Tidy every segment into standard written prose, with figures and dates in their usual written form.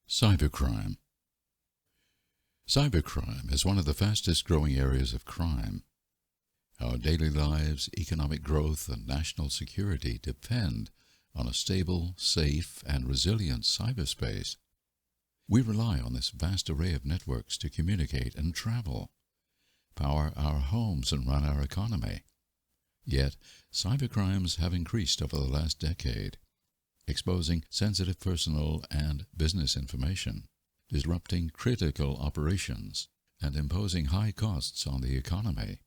Cybercrime. Cybercrime is one of the fastest growing areas of crime. Our daily lives, economic growth, and national security depend on a stable, safe, and resilient cyberspace. We rely on this vast array of networks to communicate and travel, power our homes, and run our economy. Yet, cybercrimes have increased over the last decade, exposing sensitive personal and business information, disrupting critical operations, and imposing high costs on the economy.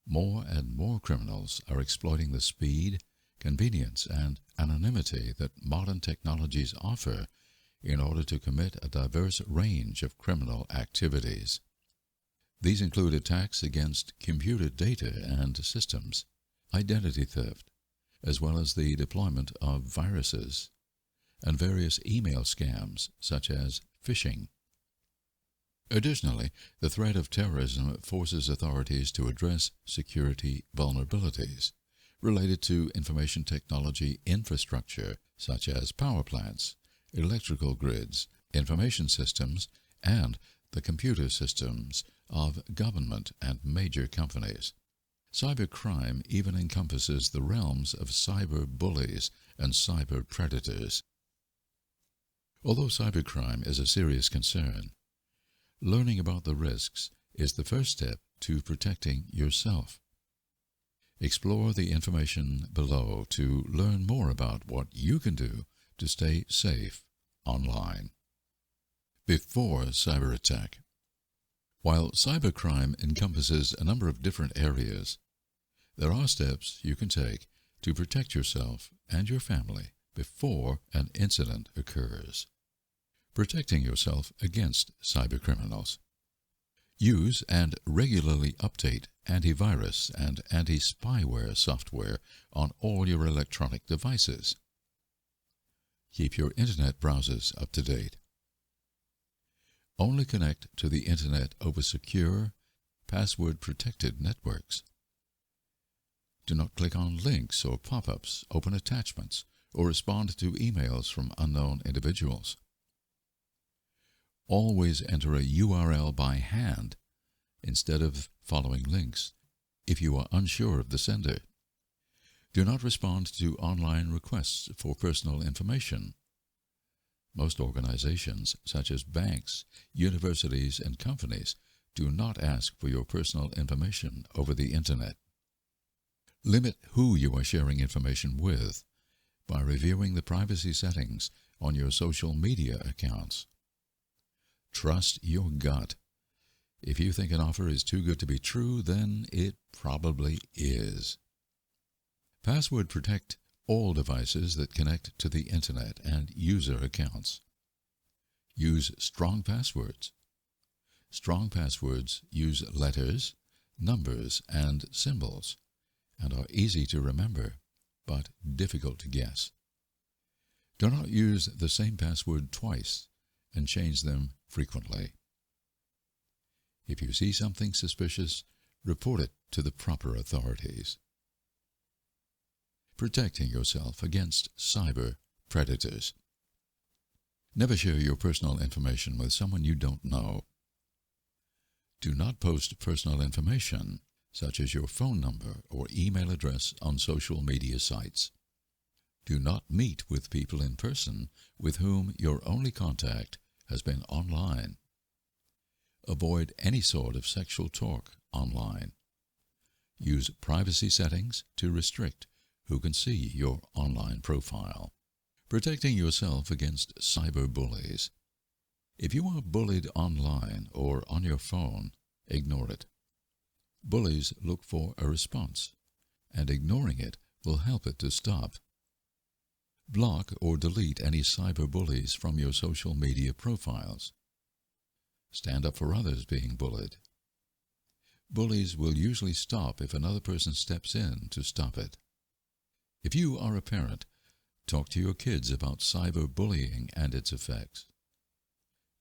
More and more criminals are exploiting the speed, convenience, and anonymity that modern technologies offer in order to commit a diverse range of criminal activities. These include attacks against computer data and systems, identity theft, as well as the deployment of viruses, and various email scams such as phishing. Additionally, the threat of terrorism forces authorities to address security vulnerabilities related to information technology infrastructure such as power plants, electrical grids, information systems, and the computer systems of government and major companies. Cybercrime even encompasses the realms of cyber bullies and cyber predators. Although cybercrime is a serious concern, learning about the risks is the first step to protecting yourself. Explore the information below to learn more about what you can do to stay safe online. Before cyber attack. While cybercrime encompasses a number of different areas, there are steps you can take to protect yourself and your family before an incident occurs. Protecting yourself against cybercriminals. Use and regularly update antivirus and anti-spyware software on all your electronic devices. Keep your internet browsers up to date. Only connect to the internet over secure, password-protected networks. Do not click on links or pop-ups, open attachments, or respond to emails from unknown individuals. Always enter a URL by hand instead of following links if you are unsure of the sender. Do not respond to online requests for personal information. Most organizations, such as banks, universities, and companies, do not ask for your personal information over the Internet. Limit who you are sharing information with by reviewing the privacy settings on your social media accounts. Trust your gut. If you think an offer is too good to be true, then it probably is. Password protect all devices that connect to the Internet and user accounts. Use strong passwords. Strong passwords use letters, numbers, and symbols, and are easy to remember, but difficult to guess. Do not use the same password twice and change them frequently. If you see something suspicious, report it to the proper authorities. Protecting yourself against cyber predators. Never share your personal information with someone you don't know. Do not post personal information, such as your phone number or email address, on social media sites. Do not meet with people in person with whom your only contact has been online. Avoid any sort of sexual talk online. Use privacy settings to restrict who can see your online profile. Protecting yourself against cyber bullies. If you are bullied online or on your phone, ignore it. Bullies look for a response, and ignoring it will help it to stop. Block or delete any cyber bullies from your social media profiles. Stand up for others being bullied. Bullies will usually stop if another person steps in to stop it. If you are a parent, talk to your kids about cyberbullying and its effects.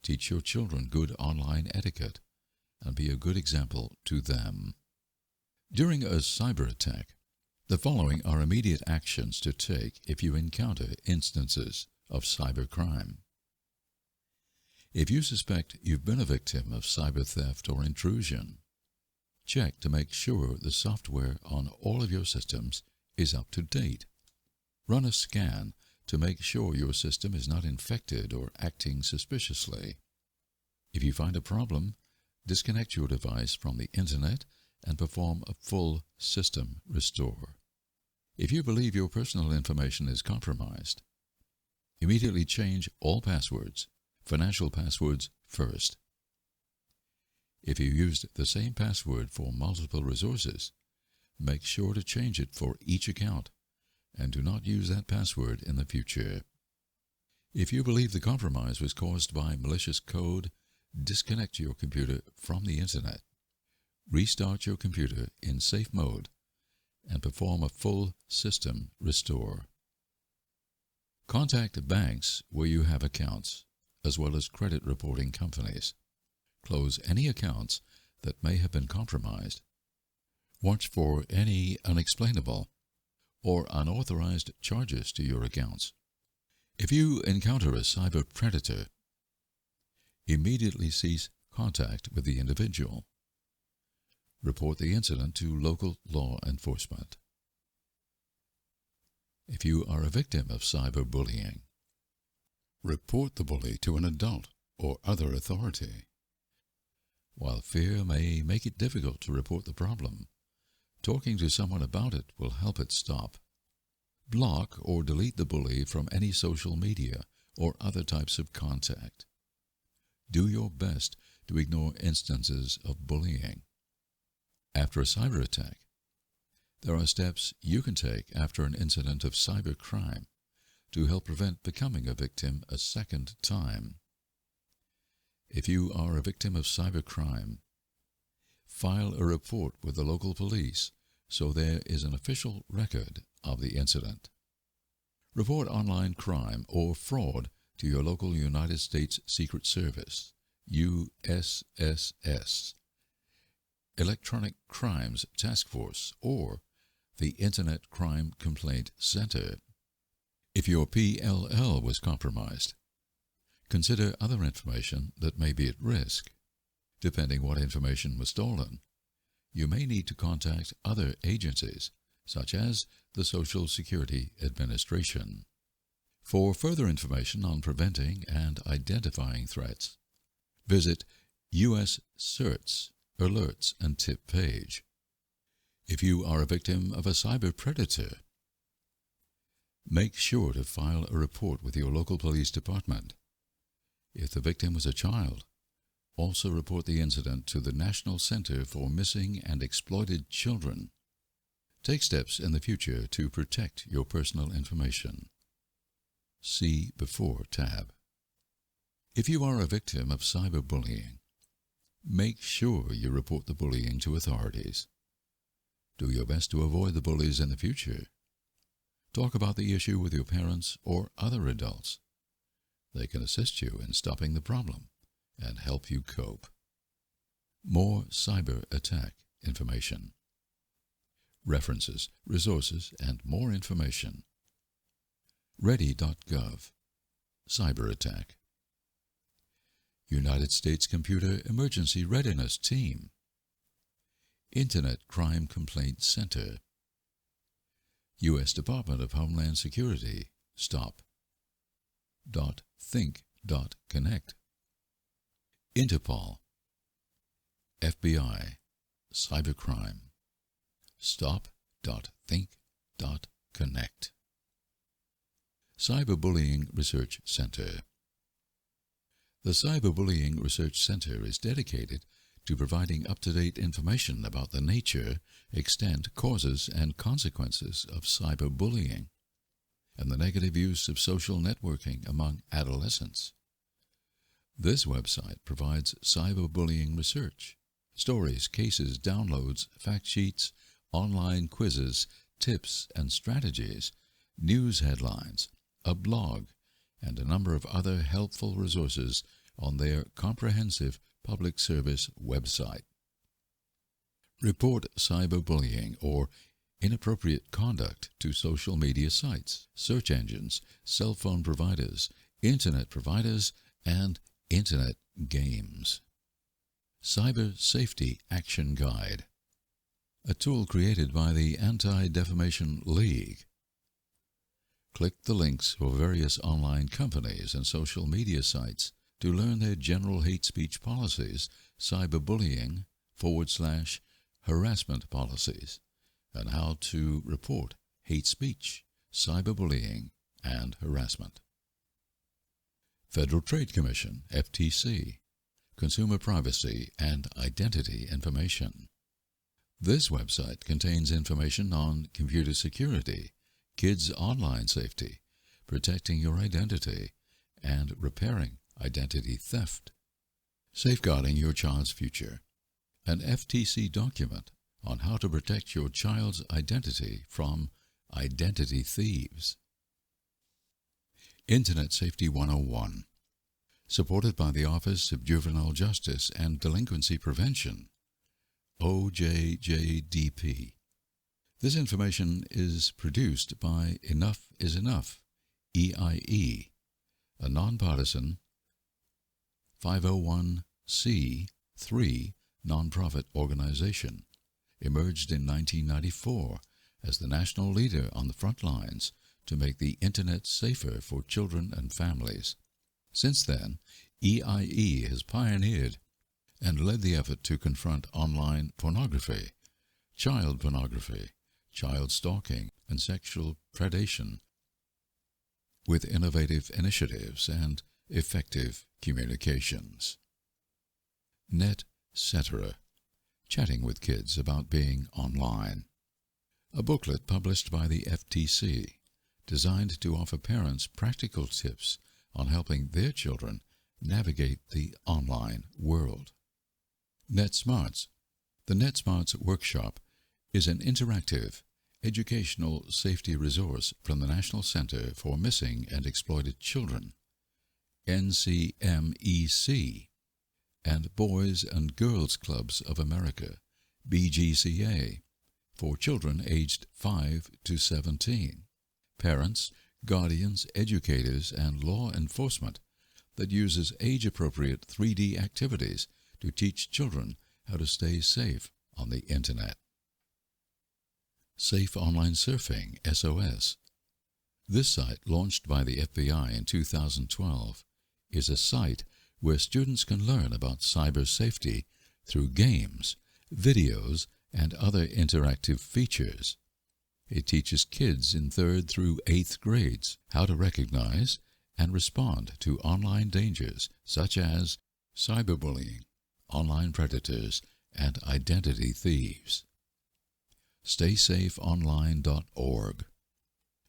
Teach your children good online etiquette and be a good example to them. During a cyber attack, the following are immediate actions to take if you encounter instances of cybercrime. If you suspect you've been a victim of cyber theft or intrusion, check to make sure the software on all of your systems is up to date. Run a scan to make sure your system is not infected or acting suspiciously. If you find a problem, disconnect your device from the Internet and perform a full system restore. If you believe your personal information is compromised, immediately change all passwords, financial passwords first. If you used the same password for multiple resources, make sure to change it for each account and do not use that password in the future. If you believe the compromise was caused by malicious code, disconnect your computer from the Internet. Restart your computer in safe mode and perform a full system restore. Contact banks where you have accounts, as well as credit reporting companies. Close any accounts that may have been compromised. Watch for any unexplainable or unauthorized charges to your accounts. If you encounter a cyber predator, immediately cease contact with the individual. Report the incident to local law enforcement. If you are a victim of cyberbullying, report the bully to an adult or other authority. While fear may make it difficult to report the problem, talking to someone about it will help it stop. Block or delete the bully from any social media or other types of contact. Do your best to ignore instances of bullying. After a cyber attack, there are steps you can take after an incident of cybercrime to help prevent becoming a victim a second time. If you are a victim of cybercrime, file a report with the local police so there is an official record of the incident. Report online crime or fraud to your local United States Secret Service, USSS, Electronic Crimes Task Force, or the Internet Crime Complaint Center. If your PLL was compromised, consider other information that may be at risk. Depending what information was stolen, you may need to contact other agencies, such as the Social Security Administration. For further information on preventing and identifying threats, visit U.S. CERT's Alerts and Tip page. If you are a victim of a cyber predator, make sure to file a report with your local police department. If the victim was a child, also report the incident to the National Center for Missing and Exploited Children. Take steps in the future to protect your personal information. See Before tab. If you are a victim of cyberbullying, make sure you report the bullying to authorities. Do your best to avoid the bullies in the future. Talk about the issue with your parents or other adults. They can assist you in stopping the problem and help you cope. More cyber attack information. References, resources, and more information. Ready.gov. Cyber attack. United States Computer Emergency Readiness Team. Internet Crime Complaint Center. U.S. Department of Homeland Security. Stop. .think.connect. Interpol. FBI. Cybercrime. Stop.think.connect. Cyberbullying Research Center. The Cyberbullying Research Center is dedicated to providing up-to-date information about the nature, extent, causes, and consequences of cyberbullying and the negative use of social networking among adolescents. This website provides cyberbullying research, stories, cases, downloads, fact sheets, online quizzes, tips and strategies, news headlines, a blog, and a number of other helpful resources on their comprehensive public service website. Report cyberbullying or inappropriate conduct to social media sites, search engines, cell phone providers, internet providers, and Internet Games. Cyber Safety Action Guide, a tool created by the Anti-Defamation League. Click the links for various online companies and social media sites to learn their general hate speech policies, cyberbullying/harassment policies, and how to report hate speech, cyberbullying, and harassment. Federal Trade Commission, FTC, Consumer Privacy and Identity Information. This website contains information on computer security, kids' online safety, protecting your identity, and repairing identity theft, safeguarding your child's future, an FTC document on how to protect your child's identity from identity thieves. Internet Safety 101, supported by the Office of Juvenile Justice and Delinquency Prevention, OJJDP. This information is produced by Enough is Enough, EIE, a nonpartisan 501c3 nonprofit organization, emerged in 1994 as the national leader on the front lines to make the Internet safer for children and families. Since then, EIE has pioneered and led the effort to confront online pornography, child stalking, and sexual predation with innovative initiatives and effective communications. NetCetera, chatting with kids about being online. A booklet published by the FTC, designed to offer parents practical tips on helping their children navigate the online world. NetSmarts. The NetSmarts Workshop is an interactive, educational safety resource from the National Center for Missing and Exploited Children, NCMEC, and Boys and Girls Clubs of America, BGCA, for children aged 5 to 17, parents, guardians, educators, and law enforcement that uses age-appropriate 3D activities to teach children how to stay safe on the Internet. Safe Online Surfing, SOS. This site, launched by the FBI in 2012, is a site where students can learn about cyber safety through games, videos, and other interactive features. It teaches kids in 3rd through 8th grades how to recognize and respond to online dangers such as cyberbullying, online predators, and identity thieves. StaySafeOnline.org.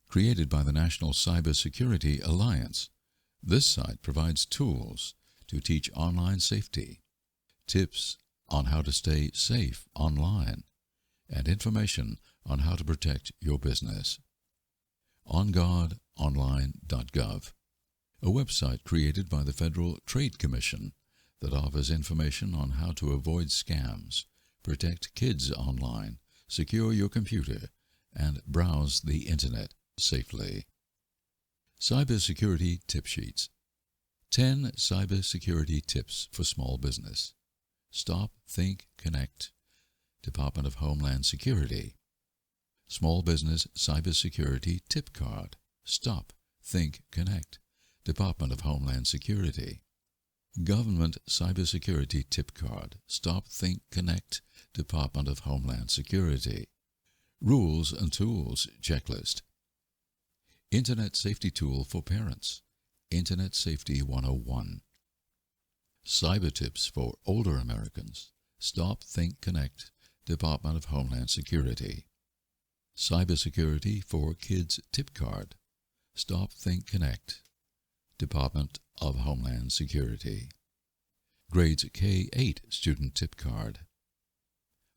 Created by the National Cybersecurity Alliance, this site provides tools to teach online safety, tips on how to stay safe online, and information on how to protect your business. OnGuardOnline.gov, a website created by the Federal Trade Commission that offers information on how to avoid scams, protect kids online, secure your computer, and browse the Internet safely. Cybersecurity Tip Sheets. 10 Cybersecurity Tips for Small Business. Stop, Think, Connect, Department of Homeland Security. Small Business Cybersecurity Tip Card. Stop, Think, Connect, Department of Homeland Security. Government Cybersecurity Tip Card. Stop, Think, Connect, Department of Homeland Security. Rules and Tools Checklist. Internet Safety Tool for Parents. Internet Safety 101. Cyber Tips for Older Americans. Stop, Think, Connect, Department of Homeland Security. Cybersecurity for Kids Tip Card. Stop, Think, Connect, Department of Homeland Security. Grades K-8 Student Tip Card.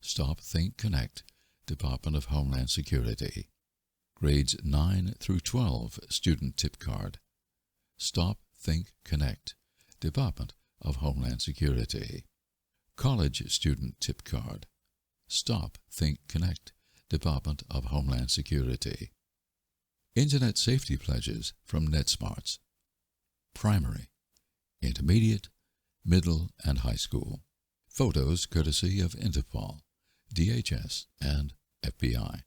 Stop, Think, Connect, Department of Homeland Security. Grades 9 through 12 Student Tip Card. Stop, Think, Connect, Department of Homeland Security. College Student Tip Card. Stop, Think, Connect, Department of Homeland Security. Internet Safety Pledges from NetSmarts. Primary, Intermediate, middle and high school. Photos courtesy of Interpol, DHS, and FBI.